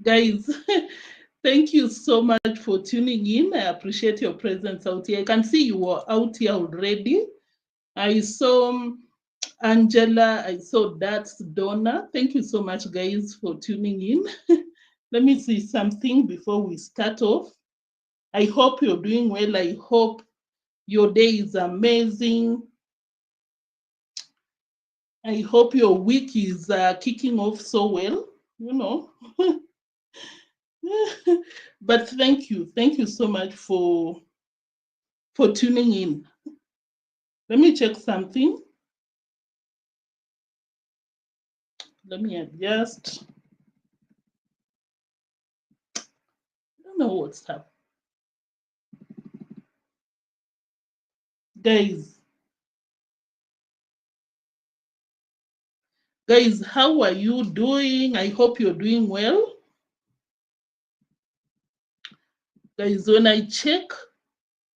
Guys, thank you so much for tuning in. I appreciate your presence out here. I can see you are out here already. I saw Angela, I saw that's Donna. Thank you so much, guys, for tuning in. Let me see something before we start off. I hope you're doing well. I hope your day is amazing. I hope your week is kicking off so well, you know. But thank you so much for tuning in. Let me check something. Let me adjust. I don't know what's up. Guys, how are you doing? I hope you're doing well. Guys, when I check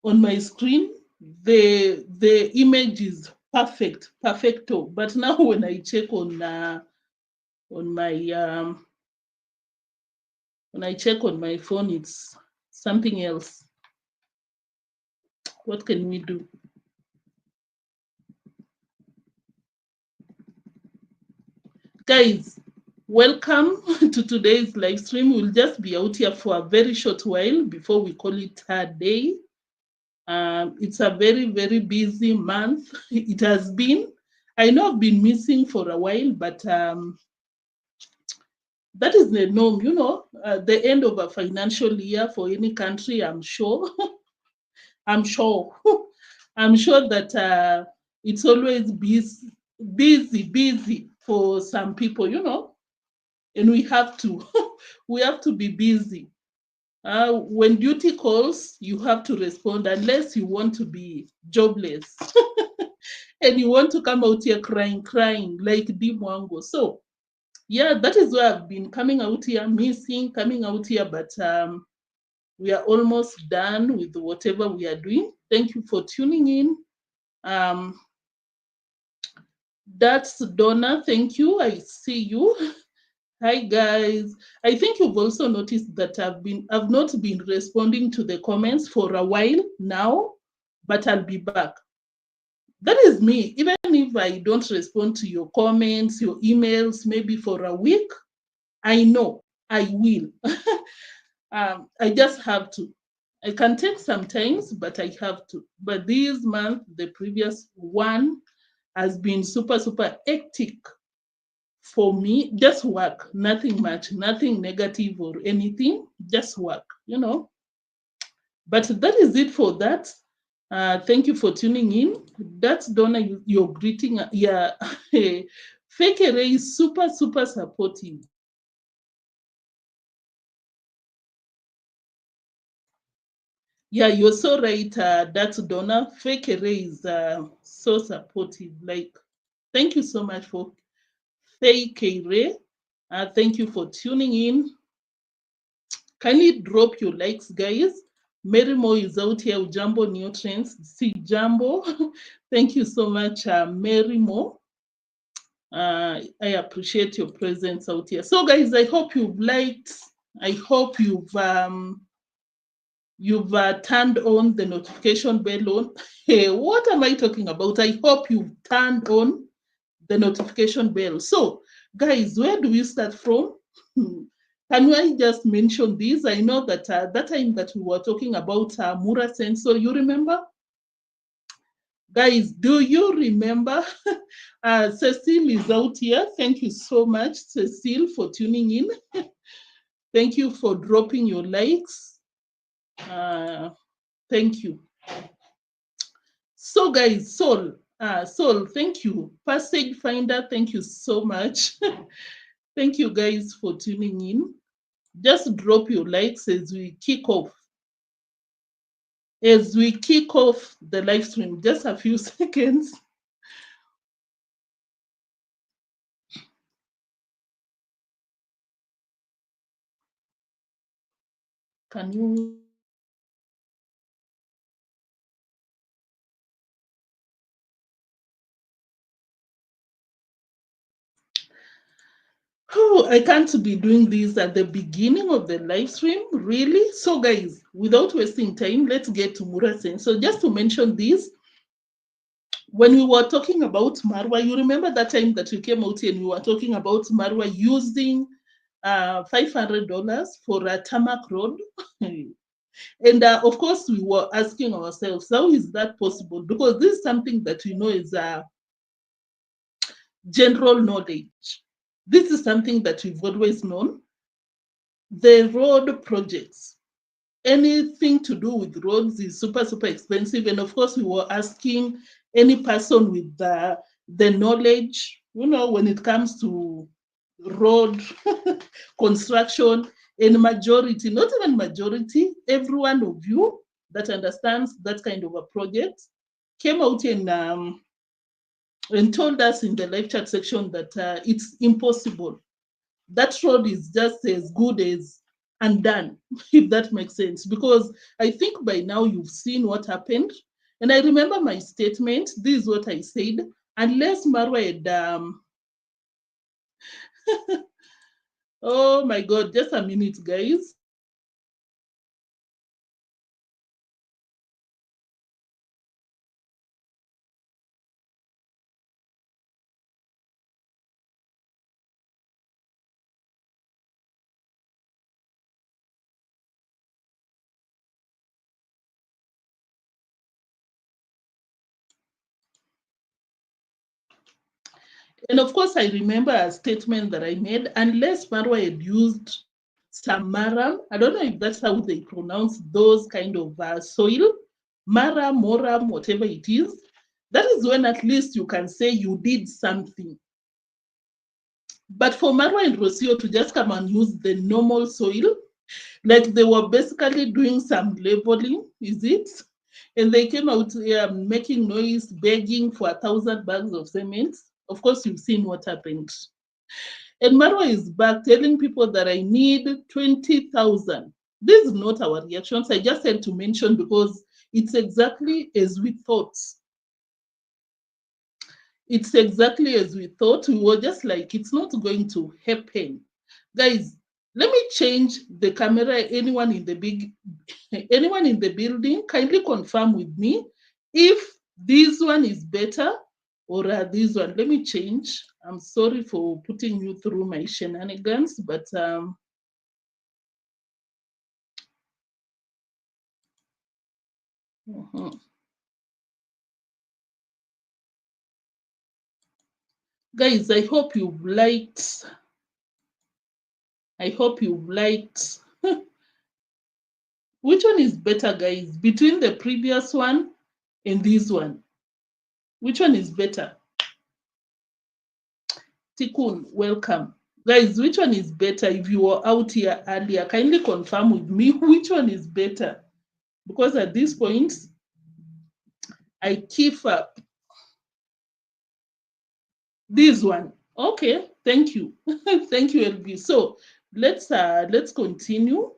on my screen, the image is perfecto. But now when I check on my when I check on my phone, it's something else. What can we do? Guys, welcome to today's live stream. We'll just be out here for a very short while before we call it a day. It's a very, very busy month. It has been. I know I've been missing for a while, but that is the norm, you know, the end of a financial year for any country, I'm sure. I'm sure. I'm sure that it's always busy for some people, you know, and we have to we have to be busy. When duty calls, you have to respond unless you want to be jobless and you want to come out here crying like deemwango. So yeah, that is why I've been coming out here, coming out here, but we are almost done with whatever we are doing. Thank you for tuning in. That's Donna. Thank you. I see you. Hi guys. I think you've also noticed that I've not been responding to the comments for a while now, but I'll be back. That is me. Even if I don't respond to your comments, your emails, maybe for a week, I know I will. I just have to. I can take some times, but I have to. But this month, the previous one, has been super, super hectic for me. Just work, nothing much, nothing negative or anything, just work, you know. But that is it for that. Thank you for tuning in. That's Donna, your greeting. Yeah, Fake Array is super, super supportive. Yeah, you're so right. That's Donna. Fake Array is so supportive. Like, thank you so much for Fake Array. Thank you for tuning in. Kindly drop your likes, guys. Mary Mo is out here with Jumbo Neotrends. See Jumbo. Thank you so much, Mary Mo. I appreciate your presence out here. So, guys, I hope you've liked. I hope you've turned on the notification bell on. Hey, what am I talking about? I hope you've turned on the notification bell. So, guys, where do we start from? Can I just mention this? I know that that time that we were talking about Mura sensor, you remember? Guys, do you remember? Cecile is out here. Thank you so much, Cecile, for tuning in. Thank you for dropping your likes. Thank you. So, guys, Sol, thank you. Passage Finder, thank you so much. Thank you, guys, for tuning in. Just drop your likes as we kick off. As we kick off the live stream, just a few seconds. Can you? Oh, I can't be doing this at the beginning of the live stream, really? So guys, without wasting time, let's get to Murasen. So just to mention this, when we were talking about Marwa, you remember that time that you came out here and we were talking about Marwa using $500 for a tarmac road? And of course, we were asking ourselves, how is that possible? Because this is something that we know is general knowledge. This is something that we've always known. The road projects, anything to do with roads is super, super expensive. And of course, we were asking any person with the knowledge, when it comes to road construction, and majority, not even majority, every one of you that understands that kind of a project came out and told us in the live chat section that it's impossible. That road is just as good as undone, if that makes sense. Because I think by now you've seen what happened. And I remember my statement. This is what I said. Unless Marwa had, oh my God, just a minute, guys. And of course, I remember a statement that I made, unless Marwa had used some maram, I don't know if that's how they pronounce those kind of soil, maram, moram, whatever it is, that is when at least you can say you did something. But for Marwa and Rocio to just come and use the normal soil, like they were basically doing some leveling, is it? And they came out making noise, begging for 1,000 bags of cement. Of course, you've seen what happened. And Marwa is back telling people that I need 20,000. This is not our reactions. I just had to mention because it's exactly as we thought. It's exactly as we thought. We were just like, it's not going to happen. Guys, let me change the camera. Anyone in the building, kindly confirm with me if this one is better or this one. Let me change. I'm sorry for putting you through my shenanigans, but guys, I hope you've liked. Which one is better, guys? Between the previous one and this one, which one is better? Tikun, welcome. Guys, which one is better? If you were out here earlier, kindly confirm with me which one is better. Because at this point, I keep up. This one. Okay, thank you. Thank you, LB. So let's continue.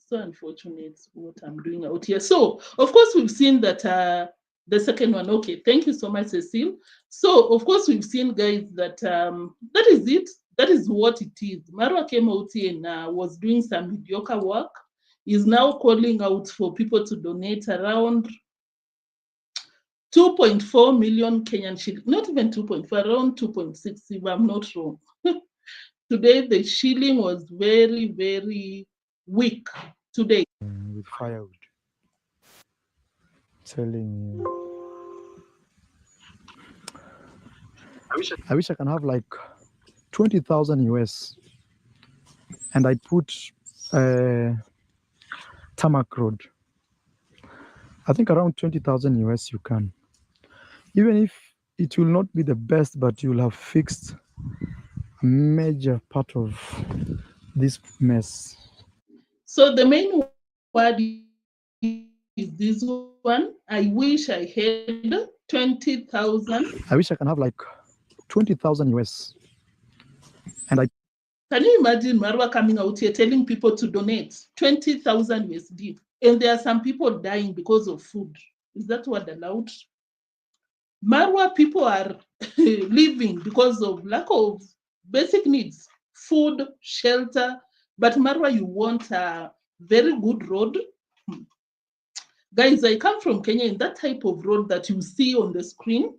So unfortunate what I'm doing out here. So of course we've seen that the second one. Okay, thank you so much, Cecile. So of course we've seen, guys, that that is it. That is what it is. Marwa came out here and was doing some mediocre work. Is now calling out for people to donate around 2.4 million Kenyan shillings. Not even 2.4, around 2.6, if I'm not wrong. Today the shilling was very, very weak today. With firewood. Telling you. I wish I can have like 20,000 US and I put tarmac road. I think around 20,000 US you can. Even if it will not be the best, but you'll have fixed a major part of this mess. So the main word is this one. I wish I had 20,000. I wish I can have like 20,000 US. And I Can you imagine Marwa coming out here telling people to donate 20,000 USD? And there are some people dying because of food. Is that word allowed? Marwa people are living because of lack of basic needs, food, shelter. But Marwa, you want a very good road. Guys, I come from Kenya, and that type of road that you see on the screen,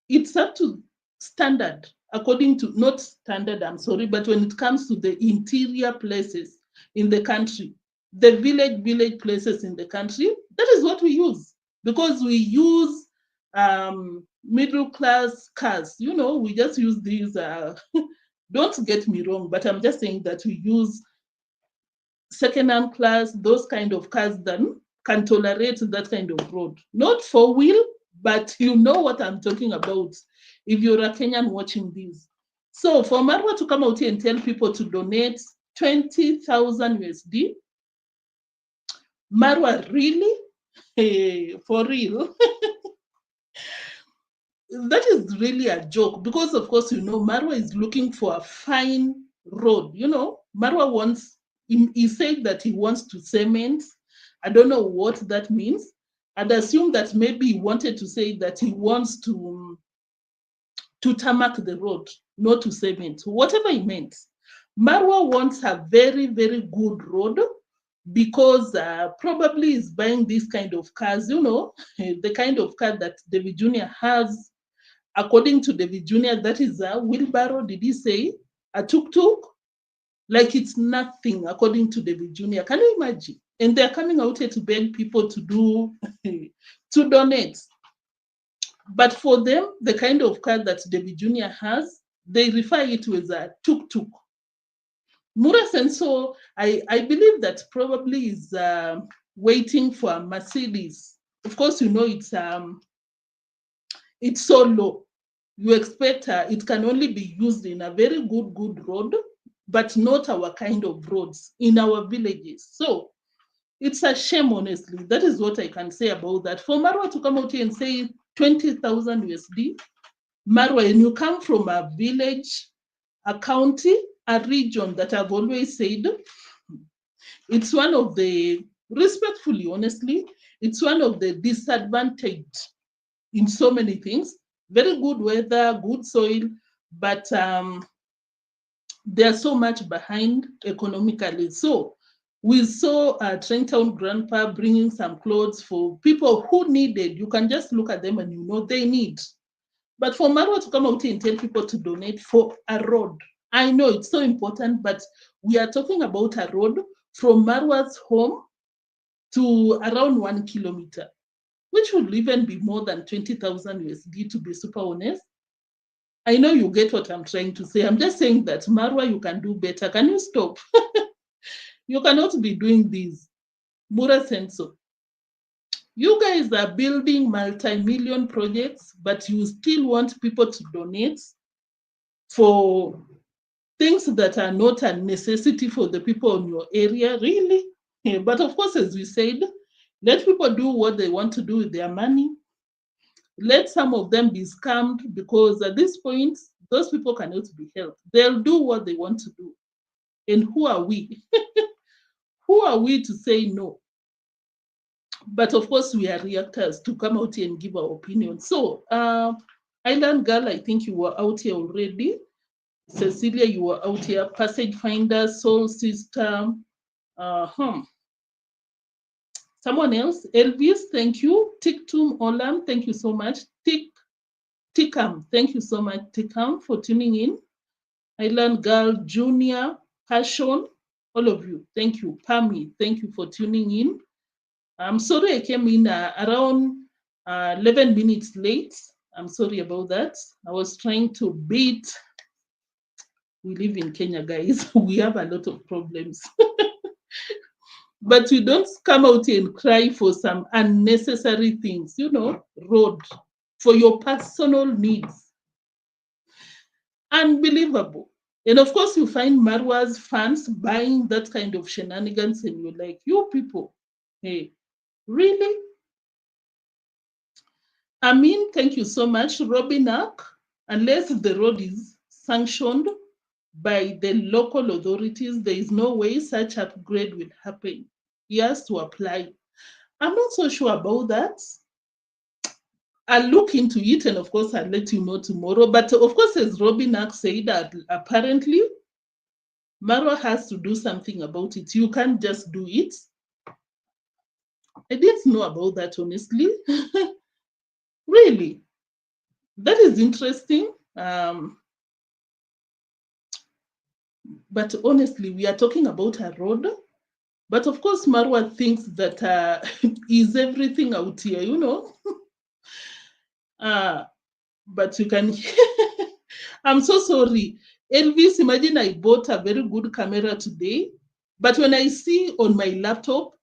it's up to standard, according to, not standard, I'm sorry, but when it comes to the interior places in the country, the village places in the country, that is what we use, because we use middle class cars. You know, we just use these, don't get me wrong, but I'm just saying that we use second-hand class, those kind of cars that can tolerate that kind of road. Not four-wheel, but you know what I'm talking about if you're a Kenyan watching this. So for Marwa to come out here and tell people to donate 20,000 USD, Marwa, really? Hey, for real? That is really a joke, because of course, you know, Marwa is looking for a fine road. You know, Marwa wants, he said that he wants to cement. I don't know what that means. I'd assume that maybe he wanted to say that he wants to tarmac the road, not to cement, whatever he meant. Marwa wants a very, very good road, because probably is buying this kind of cars, you know, the kind of car that David Jr. has. According to David Jr., that is a wheelbarrow, did he say? A tuk-tuk? Like it's nothing, according to David Jr. Can you imagine? And they're coming out here to beg people to do, to donate. But for them, the kind of car that David Jr. has, they refer it to as a tuk-tuk. Mura Senso, I believe that probably is waiting for a Mercedes. Of course, you know, it's so low. You expect it can only be used in a very good road, but not our kind of roads in our villages. So it's a shame, honestly. That is what I can say about that. For Marwa to come out here and say 20,000 USD, Marwa, and you come from a village, a county, a region that I've always said, it's one of the, respectfully, honestly, it's one of the disadvantaged in so many things. Very good weather, good soil, but they're so much behind economically. So we saw Trentown Grandpa bringing some clothes for people who needed. You can just look at them and you know they need. But for Marwa to come out and tell people to donate for a road, I know it's so important, but we are talking about a road from Marwa's home to around 1 kilometer, which would even be more than 20,000 USD, to be super honest. I know you get what I'm trying to say. I'm just saying that, Marwa, you can do better. Can you stop? You cannot be doing this. Mura Senso. You guys are building multi-million projects, but you still want people to donate for things that are not a necessity for the people in your area, really? Yeah, but of course, as we said, let people do what they want to do with their money. Let some of them be scammed, because at this point, those people cannot be helped. They'll do what they want to do. And who are we? Who are we to say no? But of course, we are reactors to come out here and give our opinion. So, Island Girl, I think you were out here already. Cecilia, you were out here. Passage Finder, Soul Sister. Someone else, Elvis, thank you. Tiktum Olam, thank you so much. Tikam, thank you so much, Tikam, for tuning in. Island Girl, Junior, Passion, all of you, thank you. Pami, thank you for tuning in. I'm sorry I came in around 11 minutes late. I'm sorry about that. I was trying to beat. We live in Kenya, guys. We have a lot of problems. But we don't come out and cry for some unnecessary things, you know, road, for your personal needs. Unbelievable. And of course, you find Marwa's fans buying that kind of shenanigans, and you're like, you people, hey, really? I mean, thank you so much, Robin Ark. Unless the road is sanctioned by the local authorities, there is no way such upgrade will happen. He has to apply. I'm not so sure about that. I'll look into it, and of course I'll let you know tomorrow. But of course, as Robin said, that apparently Marwa has to do something about it. You can't just do it. I didn't know about that, honestly. Really, that is interesting. But honestly, we are talking about a road. But of course, Marwa thinks that is everything out here, you know. But you can, I'm so sorry. Elvis, imagine I bought a very good camera today, but when I see on my laptop,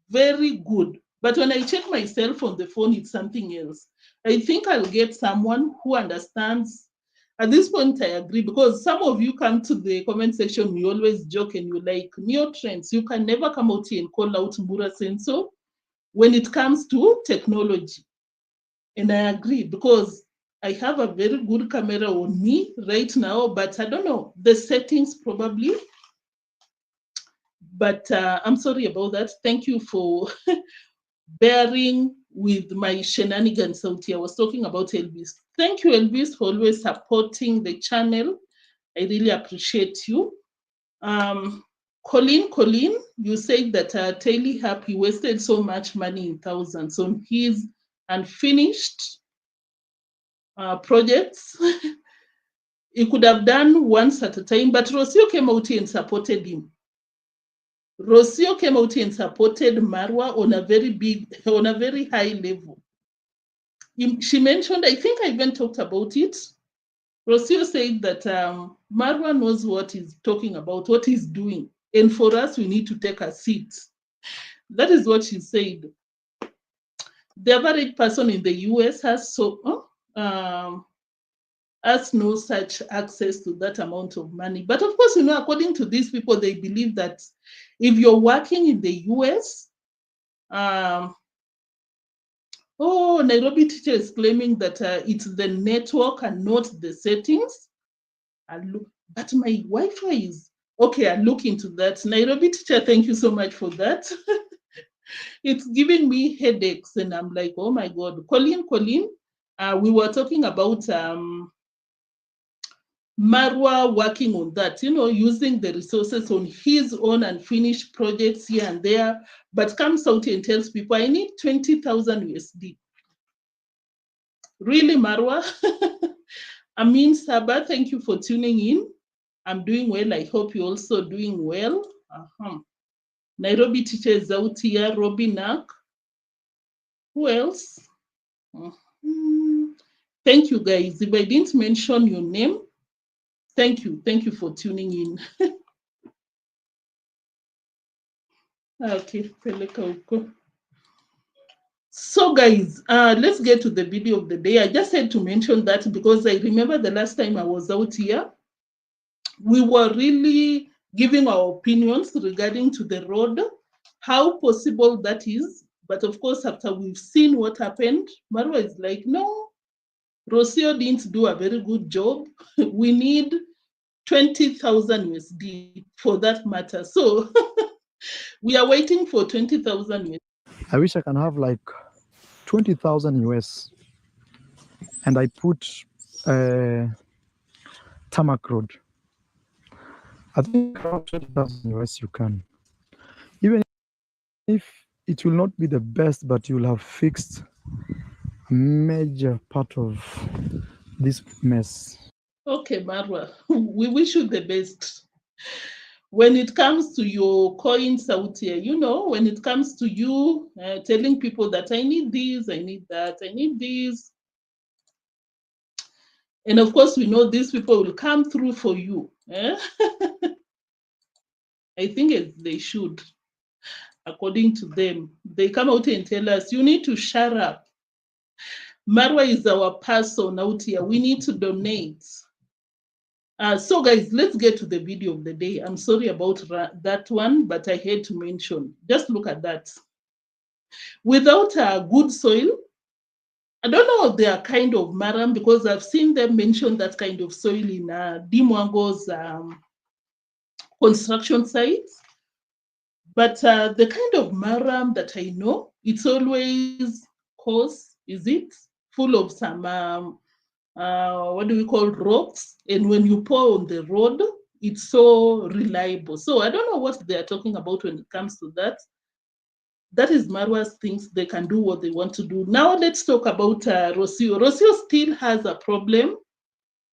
very good. But when I check myself on the phone, it's something else. I think I'll get someone who understands. At this point, I agree, because some of you come to the comment section, we always joke and you like neotrends. You can never come out here and call out Mura Senso when it comes to technology. And I agree, because I have a very good camera on me right now, but I don't know, the settings probably. But I'm sorry about that. Thank you for bearing with my shenanigans out here. I was talking about Elvis. Thank you, Elvis, for always supporting the channel. I really appreciate you. Colleen, you said that Taylor Happy wasted so much money in thousands on his unfinished projects. He could have done once at a time, but Rocio came out here and supported him. Rocio came out here and supported Marwa on a very high level. She mentioned, I think I even talked about it. Rocio said that Marwa knows what he's talking about, what he's doing. And for us, we need to take a seat. That is what she said. The average person in the US has no such access to that amount of money. But of course, you know, according to these people, they believe that if you're working in the US, Nairobi teacher is claiming that it's the network and not the settings. But my Wi-Fi is okay. I'll look into that. Nairobi teacher, thank you so much for that. It's giving me headaches, and I'm like, oh my God. Colleen, we were talking about Marwa working on that, you know, using the resources on his own unfinished projects here and there, but comes out and tells people, I need 20,000 USD. Really, Marwa? Amin Saba, thank you for tuning in. I'm doing well. I hope you're also doing well. Nairobi teacher is out here, Robinak. Who else? Thank you, guys. If I didn't mention your name, thank you. Thank you for tuning in. Okay, so guys, let's get to the video of the day. I just had to mention that because I remember the last time I was out here, we were really giving our opinions regarding to the road, how possible that is. But of course, after we've seen what happened, Marwa is like, no, Rocio didn't do a very good job. We need 20,000 USD for that matter. So we are waiting for 20,000 USD. I wish I can have like 20,000 US, and I put tarmac road. I think around 20,000 US you can. Even if it will not be the best, but you'll have fixed a major part of this mess. Okay, Marwa, we wish you the best. When it comes to your coins out here, you know, when it comes to you telling people that I need this, I need that, I need this. And of course, we know these people will come through for you. I think they should, according to them. They come out and tell us, you need to shut up. Marwa is our person out here. We need to donate. So guys, let's get to the video of the day. I'm sorry about that one, but I had to mention. Just look at that. Without good soil, I don't know if they are kind of maram, because I've seen them mention that kind of soil in Mwango's construction sites. But the kind of maram that I know, it's always coarse, is it? full of some what do we call rocks, and when you pour on the road, it's so reliable. So I don't know what they are talking about when it comes to that. That is Marwa'S thinks they can do what they want to do. Now let's talk about Rocio. Rocio still has a problem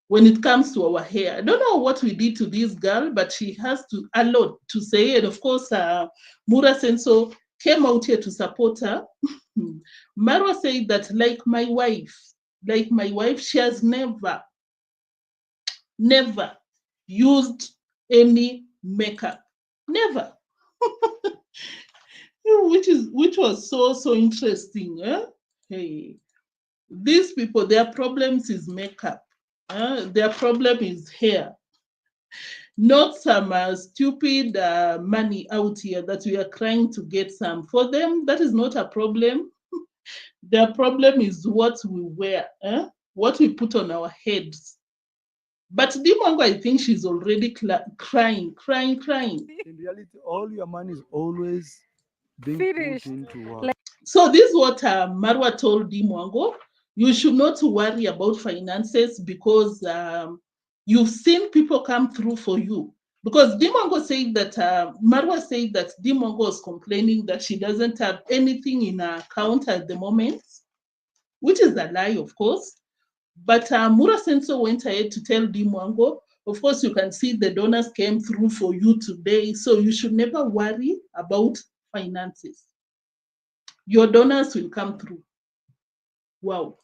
when it comes to our hair. I don't know what we did to this girl, but she has a lot to say. And of course, Mura Senso came out here to support her. Marwa said that like my wife, she has never used any makeup. Never. which was so interesting. Hey, these people, their problems is makeup. Their problem is hair, not some stupid money out here that we are trying to get some. For them, that is not a problem. Their problem is what we wear, what we put on our heads. But deemwango, I think she's already crying. In reality, all your money is always being put into work. So this is what Marwa told deemwango. You should not worry about finances because you've seen people come through for you. Because deemwango said that, Marwa said that deemwango was complaining that she doesn't have anything in her account at the moment, which is a lie, of course. But Mura Senso went ahead to tell deemwango, of course, you can see the donors came through for you today, so you should never worry about finances. Your donors will come through. Wow.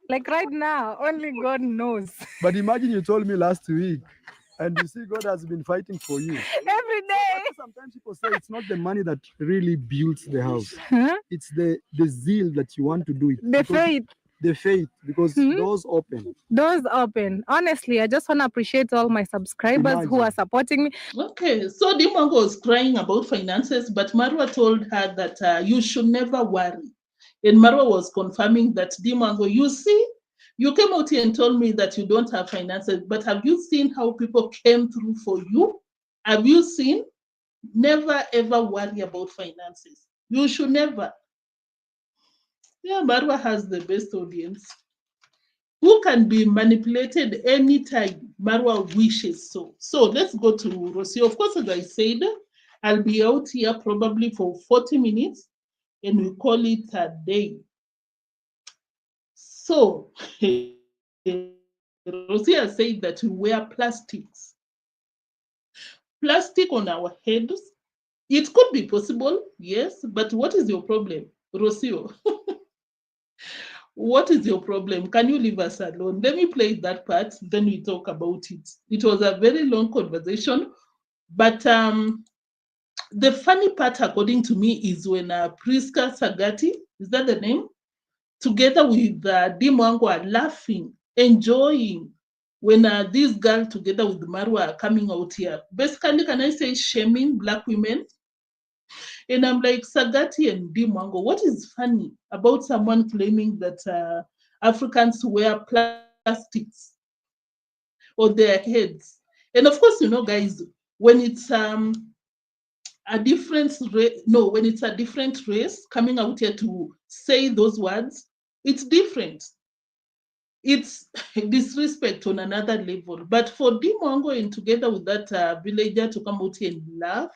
Like right now, only God knows. But imagine you told me last week, and you see God has been fighting for you. Every day. Sometimes people say it's not the money that really builds the house. Huh? It's the zeal that you want to do it. The faith. Because doors open. Doors open. Honestly, I just want to appreciate all my subscribers who are supporting me. Okay, so deemwango was crying about finances, but Marwa told her that you should never worry. And Marwa was confirming that deemwango, you see, you came out here and told me that you don't have finances, but have you seen how people came through for you? Have you seen? Never ever worry about finances. You should never. Yeah, Marwa has the best audience, who can be manipulated anytime Marwa wishes so. So let's go to Rocio. Of course, as I said, I'll be out here probably for 40 minutes and we call it a day. So Rocio said that we wear plastics. Plastic on our heads. It could be possible, yes, but what is your problem, Rocio? What is your problem? Can you leave us alone? Let me play that part, then we talk about it. It was a very long conversation, but the funny part, according to me, is when Priska Sagati, is that the name? Together with deemwango are laughing, enjoying, when this girl together with Marwa are coming out here. Basically, can I say shaming Black women? And I'm like, Sagati and deemwango, what is funny about someone claiming that Africans wear plastics on their heads? And of course, you know, guys, when it's a different race, no, when it's a different race coming out here to say those words, it's different. It's disrespect on another level. But for deemwango and together with that villager to come out here and laugh,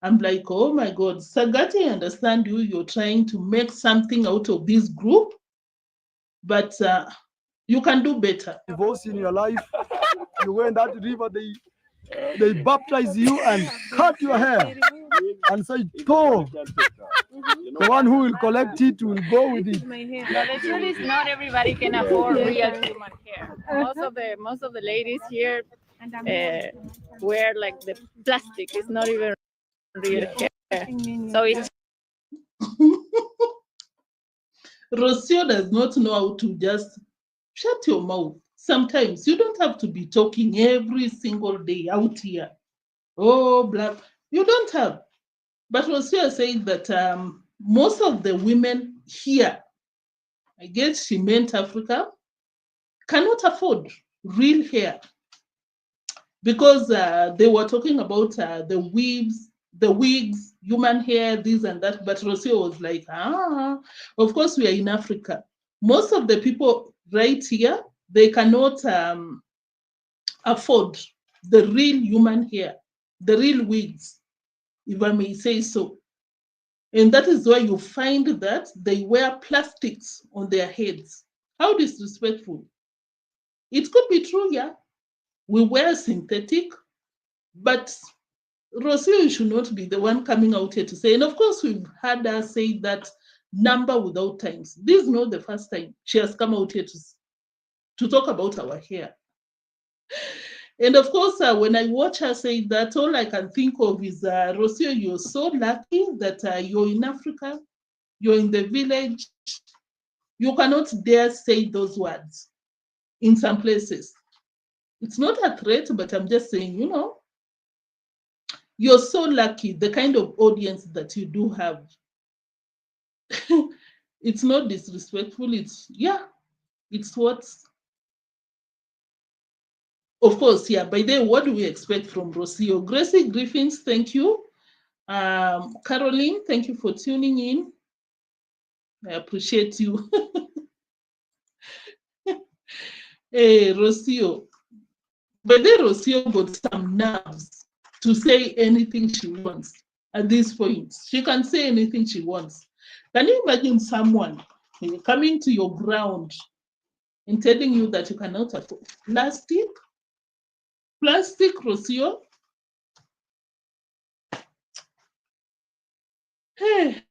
I'm like, oh my God, Sagati, I understand you. You're trying to make something out of this group, but you can do better. Divorce in your life, you go in that river, they baptize you and cut your hair and say, "Go." The one who will collect it will go with it. But the truth is, not everybody can afford real human hair. Most of the ladies here wear like the plastic. It's not even real hair. So it's Rocio does not know how to just shut your mouth. Sometimes you don't have to be talking every single day out here. Oh, blah. You don't have. But Rocio said that most of the women here, I guess she meant Africa, cannot afford real hair because they were talking about the weaves the wigs, human hair, this and that. But Rocio was like, of course we are in Africa. Most of the people right here, they cannot afford the real human hair, the real wigs, if I may say so. And that is why you find that they wear plastics on their heads. How disrespectful. It could be true, yeah. We wear synthetic, but Rocio should not be the one coming out here to say, and of course we've had her say that number without times. This is not the first time she has come out here to talk about our hair. And of course, when I watch her say that, all I can think of is, Rocio, you're so lucky that you're in Africa, you're in the village. You cannot dare say those words in some places. It's not a threat, but I'm just saying, you know, you're so lucky, the kind of audience that you do have. It's not disrespectful. It's, yeah, it's what's, of course, yeah. By the way, what do we expect from Rocio? Gracie Griffins, thank you. Caroline, thank you for tuning in. I appreciate you. Hey, Rocio. But then Rocio got some nerves to say anything she wants at this point. She can say anything she wants. Can you imagine someone coming to your ground and telling you that you cannot afford plastic? Plastic, Rocio? Hey.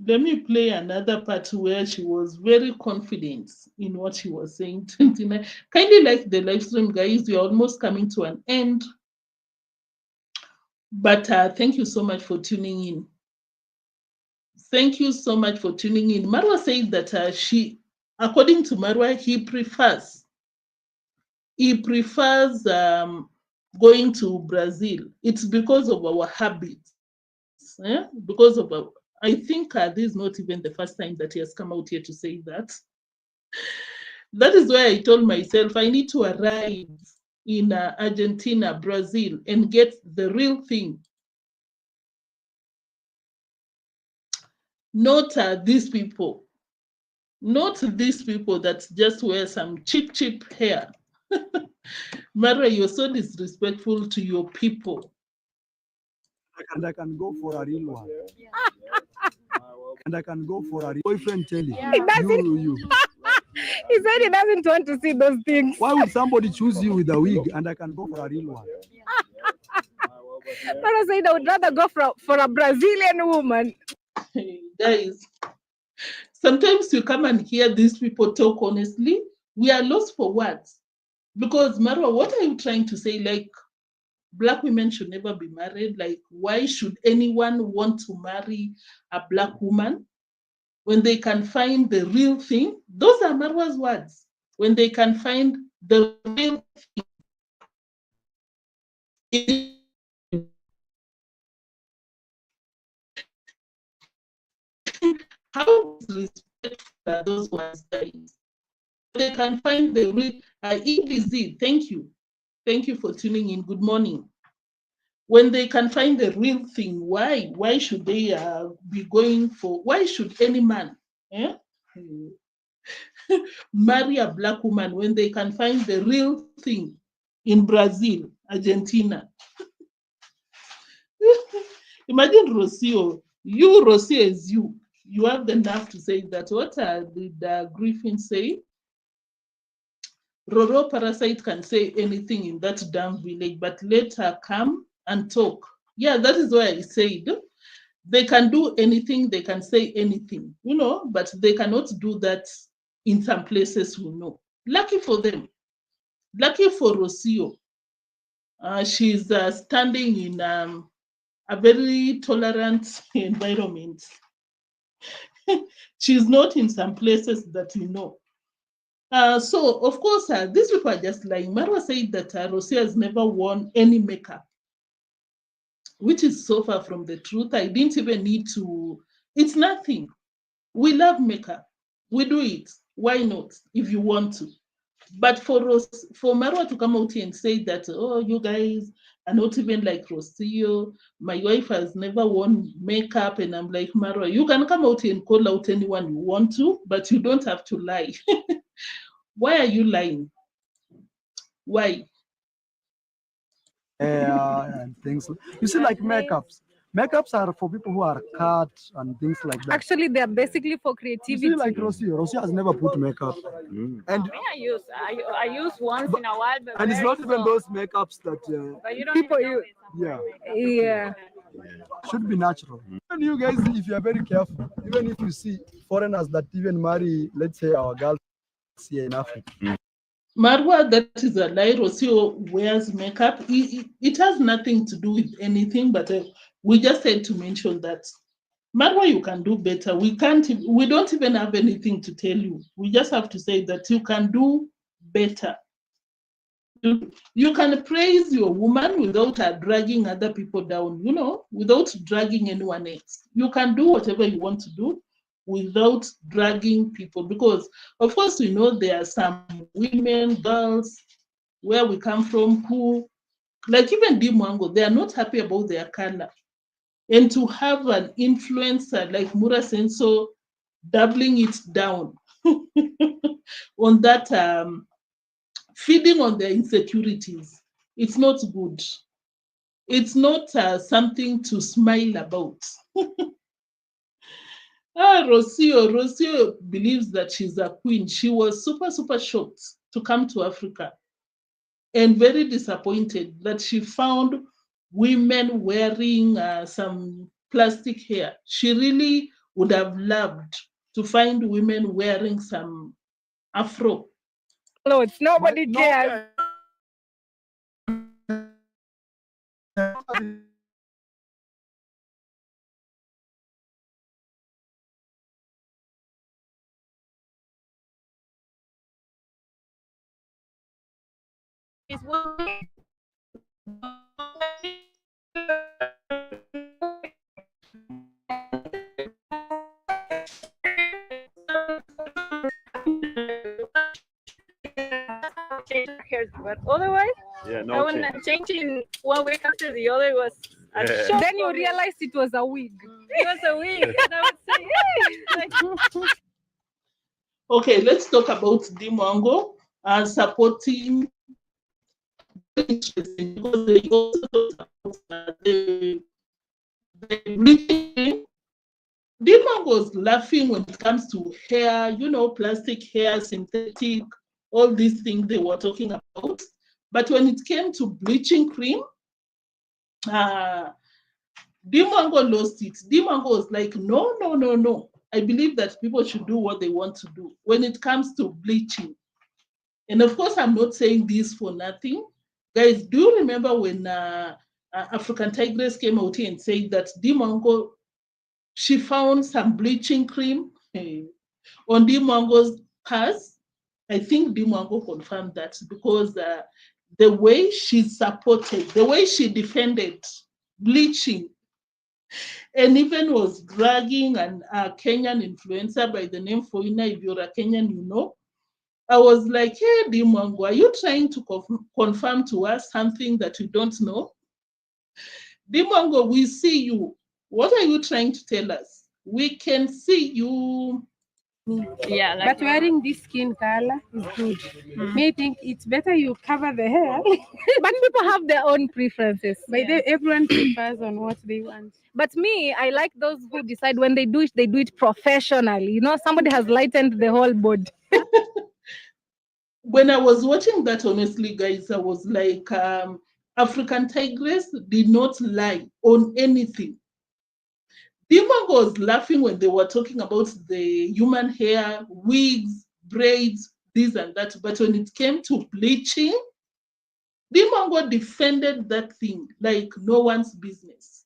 Let me play another part where she was very confident in what she was saying. 29. Kindly like the live stream, guys. We are almost coming to an end. But thank you so much for tuning in. Thank you so much for tuning in. Marwa said that she, according to Marwa, he prefers going to Brazil. It's because of our habits. Because of our, I think this is not even the first time that he has come out here to say that. That is why I told myself I need to arrive in Argentina, Brazil, and get the real thing. Not these people. Not these people that just wear some cheap hair. Mara, you're so disrespectful to your people. And I can go for a real one. And I can go for a real boyfriend. Tell you, you. He said he doesn't want to see those things. Why would somebody choose you with a wig and I can go for a real one? Mara said I would rather go for a Brazilian woman. Guys, sometimes you come and hear these people talk honestly. We are lost for words. Because Marwa, what are you trying to say? Like, Black women should never be married. Like, why should anyone want to marry a Black woman when they can find the real thing? Those are Marwa's words. When they can find the real thing. How disrespectful are those words, guys? They can find the real. EBZ, thank you. Thank you for tuning in. Good morning. When they can find the real thing, why? Why should they be going for? Why should any man marry a Black woman when they can find the real thing in Brazil, Argentina? Imagine Rocio. You, Rocio, is you. You have the nerve to say that. What did Griffin say? Roro Parasite can say anything in that damn village, but let her come and talk. Yeah, that is why I said they can do anything, they can say anything, you know, but they cannot do that in some places we know. Lucky for them. Lucky for Rocio. She's standing in a very tolerant environment. She's not in some places that we know. So, of course, these people are just lying. Marwa said that Rocio has never worn any makeup, which is so far from the truth. I didn't even need to. It's nothing. We love makeup. We do it. Why not, if you want to? But for Marwa to come out here and say that, oh, you guys, are not even like Rocio. My wife has never worn makeup, and I'm like, Marwa, you can come out and call out anyone you want to, but you don't have to lie. Why are you lying? Why? And things. You see, like makeups. Makeups are for people who are cut and things like that. Actually, they are basically for You creativity. see, like Rocio has never put makeup. And I use once in a while, but and it's very not even soft. those makeups that But you don't People even use. notice. yeah, Yeah. should be natural. And you guys, if you are very careful, even if you see foreigners that even marry, let's say our girls here in Africa. Marwa, that is a lie. Rocio wears makeup. It has nothing to do with anything, but we just had to mention that. Marwa, you can do better. We don't even have anything to tell you. We just have to say that you can do better. You can praise your woman without dragging other people down, without dragging anyone else. You can do whatever you want to do without dragging people, because of course we know there are some women, girls, where we come from, who, like even deemwango, they are not happy about their color. And to have an influencer like Mura Senso doubling it down on that, feeding on their insecurities, it's not good. It's not something to smile about. Rocio believes that she's a queen. She was super, super shocked to come to Africa and very disappointed that she found women wearing some plastic hair. She really would have loved to find women wearing some afro. Clothes. Nobody cares. It's what but otherwise, Yeah, I no when change. changing 1 week after the other was a Yeah. shock. Then you for me. realized it was a wig. It was a week, and I would say, hey, like, Okay, let's talk about deemwango and supporting. Interesting, because they also talk about the bleaching. Bleachng was laughing when it comes to hair, plastic hair, synthetic, all these things they were talking about. But when it came to bleaching cream, deemwango lost it. Deemwango was like, no, no, no, no. I believe that people should do what they want to do when it comes to bleaching. And of course, I'm not saying this for nothing. Guys, do you remember when AFRICANTIGRESS came out here and said that deemwango, she found some bleaching cream on deemwango's purse? I think deemwango confirmed that, because the way she supported, the way she defended bleaching, and even was dragging a Kenyan influencer by the name Foina. If you're a Kenyan, you know. I was like, hey, deemwango, are you trying to confirm to us something that we don't know? deemwango, we see you. What are you trying to tell us? We can see you. yeah, like, But wearing this skin color is good. Me think it's better you cover the hair. But people have their own preferences. By the everyone prefers on what they want. But me, I like those who decide when they do it professionally. Somebody has lightened the whole body. When I was watching that, honestly, guys, I was like, AFRICANTIGRESS did not lie on anything. deemwango was laughing when they were talking about the human hair, wigs, braids, this and that. But when it came to bleaching, deemwango defended that thing like no one's business.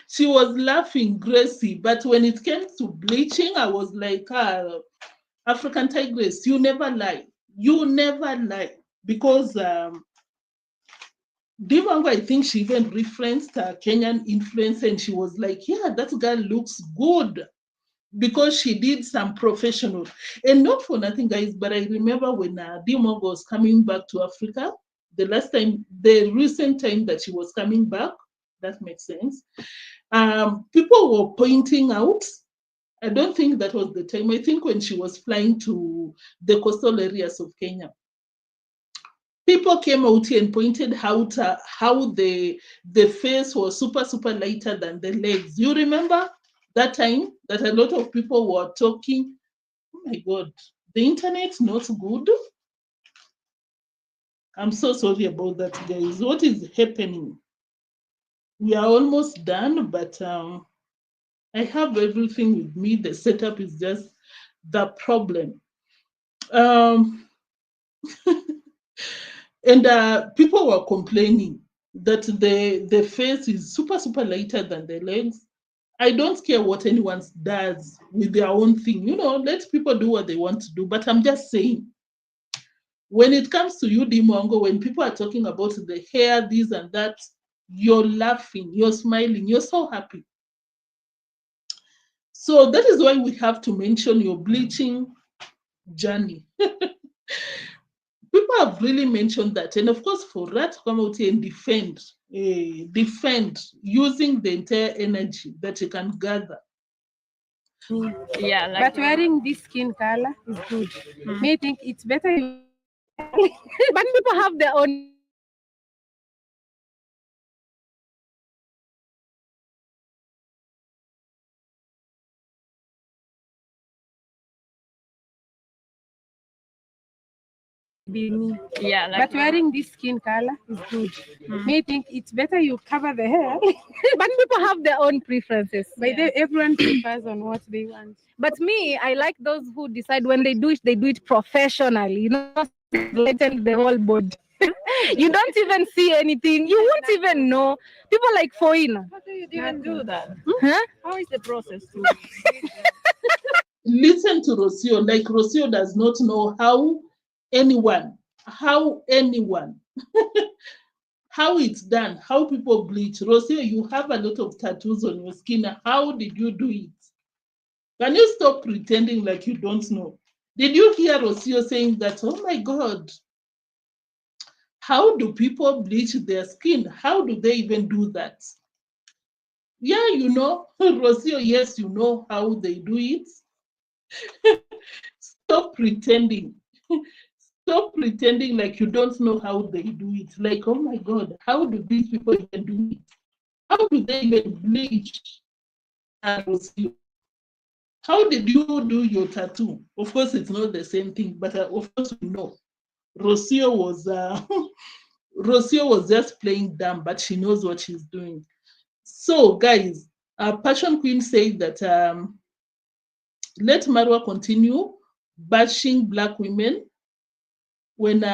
She was laughing, Gracie. But when it came to bleaching, I was like, AFRICANTIGRESS, you never lie. You never lie. Because deemwango, I think she even referenced a Kenyan influencer, and she was like, yeah, that girl looks good, because she did some professional. And not for nothing, guys, but I remember when deemwango was coming back to Africa, the recent time that she was coming back. That makes sense. People were pointing out, I don't think that was the time. I think when she was flying to the coastal areas of Kenya, people came out here and pointed out how the face was super lighter than the legs. You remember that time that a lot of people were talking? Oh my God, the internet's not good. I'm so sorry about that, guys. What is happening? We are almost done, but I have everything with me. The setup is just the problem. And people were complaining that the face is super lighter than the legs. I don't care what anyone does with their own thing. Let people do what they want to do. But I'm just saying, when it comes to you, deemwango, when people are talking about the hair, this and that, you're laughing, you're smiling, you're so happy. So that is why we have to mention your bleaching journey. People have really mentioned that. And of course, for that to come out here and defend using the entire energy that you can gather. Yeah, But wearing this skin color is good. Me, I think it's better you. But people have their own. Be me. Yeah, But wearing this skin color is good. Me, I think it's better you cover the hair. But people have their own preferences. By everyone prefers on what they want. But me, I like those who decide when they do it professionally. Lighten the whole body. You don't even see anything. You won't even know. People like Foina. How do you even do that? Huh? How is the process to Listen to Rocio. Like Rocio does not know how anyone, how it's done, how people bleach. Rocio, you have a lot of tattoos on your skin. How did you do it? Can you stop pretending like you don't know? Did you hear Rocio saying that, oh my God, how do people bleach their skin? How do they even do that? Yeah, Rocio, yes, you know how they do it. Stop pretending. Stop pretending like you don't know how they do it. Like, oh my God, how do these people even do it? How do they even bleach? Rocio, how did you do your tattoo? Of course, it's not the same thing, but of course we know. Rocio was Rocio was just playing dumb, but she knows what she's doing. So, guys, Passion Queen said that let Marwa continue bashing Black women when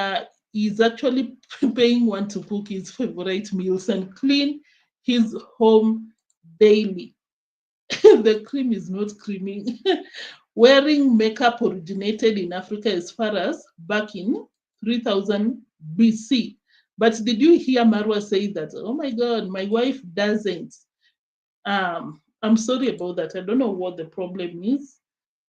he's actually paying one to cook his favorite meals and clean his home daily. The cream is not creamy. Wearing makeup originated in Africa as far as back in 3000 BC. But did you hear Marwa say that, oh my God, my wife doesn't? I'm sorry about that. I don't know what the problem is.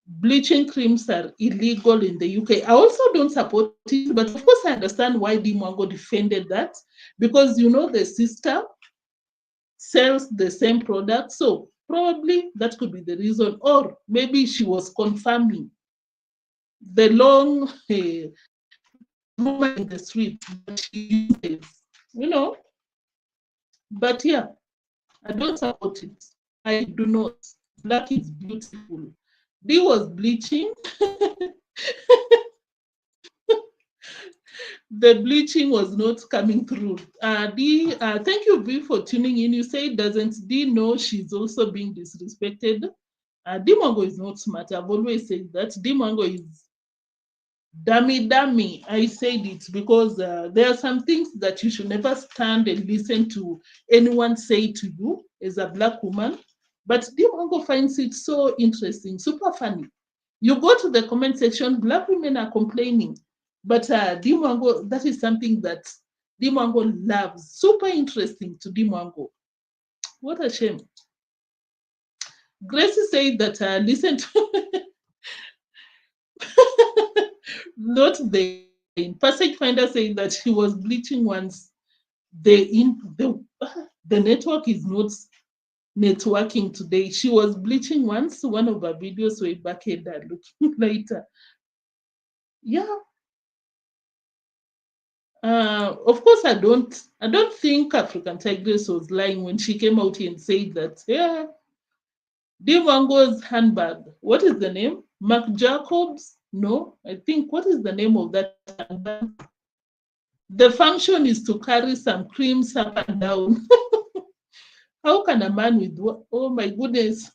Bleaching creams are illegal in the UK. I also don't support it, but of course I understand why deemwango defended that, because the sister sells the same product. So probably that could be the reason, or maybe she was confirming the long woman in the street that she uses, But yeah, I don't support it. I do not. Black is beautiful. Dee was bleaching. The bleaching was not coming through. Dee, thank you, Bee, for tuning in. You say, doesn't Dee know she's also being disrespected? Deemwango is not smart. I've always said that. Deemwango is dummy. I said it because there are some things that you should never stand and listen to anyone say to you as a Black woman. But Deemwango finds it so interesting, super funny. You go to the comment section, Black women are complaining. But Deemwango, that is something that Deemwango loves. Super interesting to Deemwango. What a shame. Gracie said that listen to not the Passage Finder saying that she was bleaching once. The network is not networking today. She was bleaching once. One of her videos way back here looking later. Yeah. Of course, I don't think African Tigress was lying when she came out here and said that, yeah, deemwango's handbag. What is the name? Marc Jacobs? No, I think, what is the name of that handbag? The function is to carry some creams up and down. How can a man with, oh my goodness.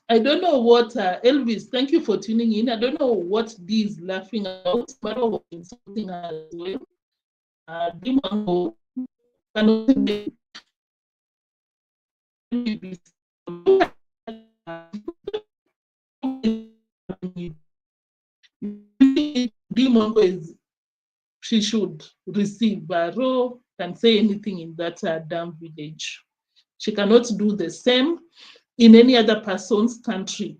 I don't know what, Elvis, thank you for tuning in. I don't know what D is laughing about. Marwa was insulting her as well. Deemwango cannot be Deemwango is, she should receive Ro can say anything in that damn village. She cannot do the same in any other person's country.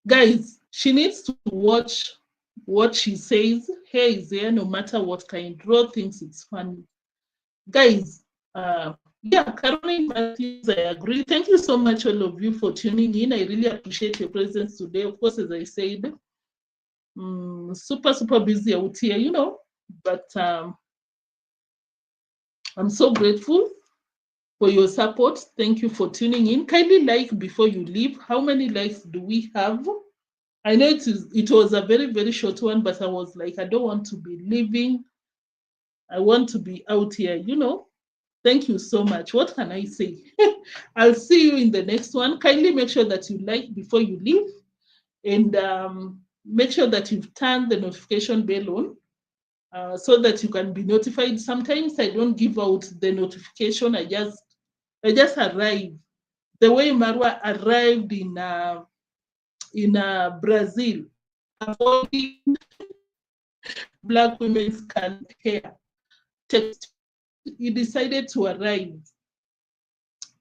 Guys, she needs to watch what she says. Hair is there no matter what kind. Ro thinks it's funny. Guys, yeah, Caroline Matthews, I agree. Thank you so much, all of you, for tuning in. I really appreciate your presence today. Of course, as I said, super busy out here, you know, but I'm so grateful for your support. Thank you for tuning in. Kindly like before you leave. How many likes do we have? I know it was a very short one, but I was like, I don't want to be leaving. I want to be out here, you know. Thank you so much. What can I say? I'll see you in the next one. Kindly make sure that you like before you leave, and make sure that you've turned the notification bell on so that you can be notified. Sometimes I don't give out the notification. I just arrive. The way Marwa arrived in Brazil, avoiding Black women's hair. He decided to arrive.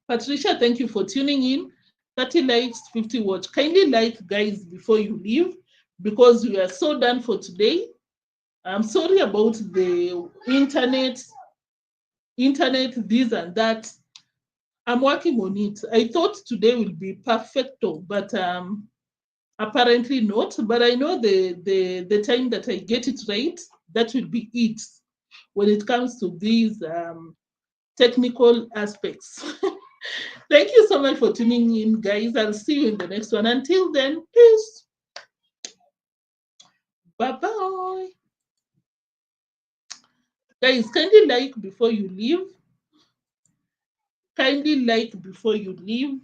Patricia, thank you for tuning in. 30 likes, 50 watch. Kindly like, guys, before you leave, because we are so done for today. I'm sorry about the internet, this and that. I'm working on it. I thought today will be perfecto, but apparently not. But I know the time that I get it right, that will be it when it comes to these technical aspects. Thank you so much for tuning in, guys. I'll see you in the next one. Until then, peace. Bye-bye. Guys, kindly like before you leave. Kindly like before you leave.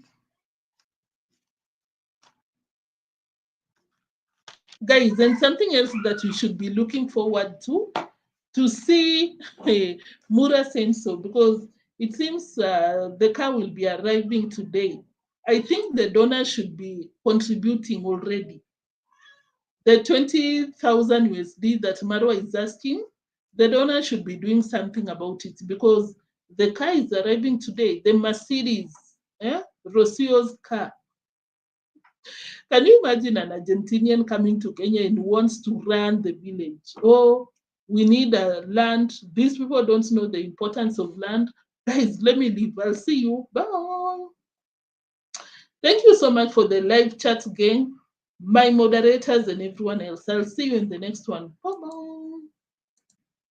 Guys, and something else that you should be looking forward to see Mura Senso, because it seems the car will be arriving today. I think the donor should be contributing already. The 20,000 USD that Marwa is asking, the donor should be doing something about it, because the car is arriving today. The Mercedes, Rocio's car. Can you imagine an Argentinian coming to Kenya and wants to run the village? Oh, we need a land. These people don't know the importance of land. Guys, let me leave. I'll see you. Bye. Thank you so much for the live chat gang, my moderators and everyone else. I'll see you in the next one. Bye-bye.